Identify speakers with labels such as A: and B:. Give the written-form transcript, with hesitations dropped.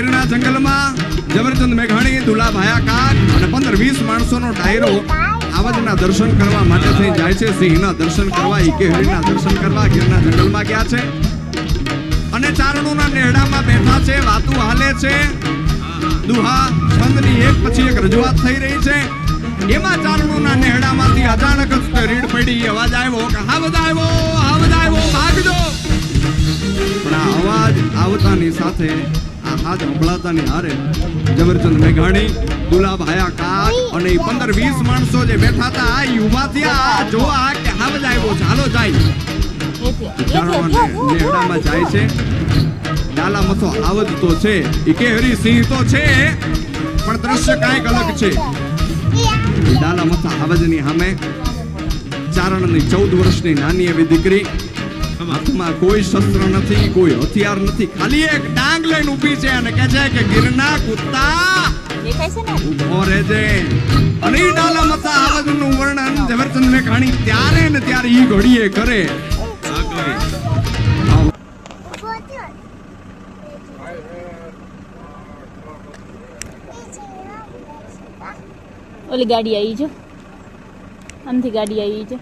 A: ગીરના જંગલમાં ઝવેરચંદ મેઘાણી, દુલા ભાયા કાક અને 15-20 માણસોનો ડાયરો આવજના દર્શન કરવા માટે થઈ જાય છે. સિંહના દર્શન કરવા, ઈકે હરીના દર્શન કરવા ગીરના જંગલમાં ગયા છે અને ચારણોના નેહડામાં બેઠા છે. વાતું હાલે છે, દુહા છંદની એક પછી એક રજૂઆત થઈ રહી છે. એમાં ચારણોના નેહડામાંથી અચાનક જ રીડ પડી, અવાજ આવ્યો કે હાવજ આવ્યો, ભાગજો. પણ આ અવાજ આવતાની સાથે આ હાથ સંભળાતાની હારે ઝવેરચંદ મેઘાણી, દુલા ભાયા કાક અને 15-20 માણસો જે બેઠા હતા આ ઊભા થયા જોવા કે હાવજ આવ્યો છે, હાલો જાય. ચારણોના નેહડામાં જાય છે. ડાલા મથો આવજ તો છે, ઈકે હરી સિંહ તો છે, પણ દ્રશ્ય કાંઈક અલગ છે. ડાલા મથા આવજની સામે ચારણની 14 વર્ષની નાની એવી દીકરી, હાથમાં કોઈ શસ્ત્ર નથી, કોઈ હથિયાર નથી, ખાલી એક ડાંગ લઈને ઊભી છે અને કહે છે કે ગીરના કુત્તા ઉભો રહેજે. અને ઈ ડાલા મથા આવજનું વર્ણન ઝવેરચંદ મેઘાણી ત્યારે ને ત્યારે ઈ ઘડીએ કરે.
B: ઓલી ગાડી આવી જો, આમથી ગાડી આવી જો.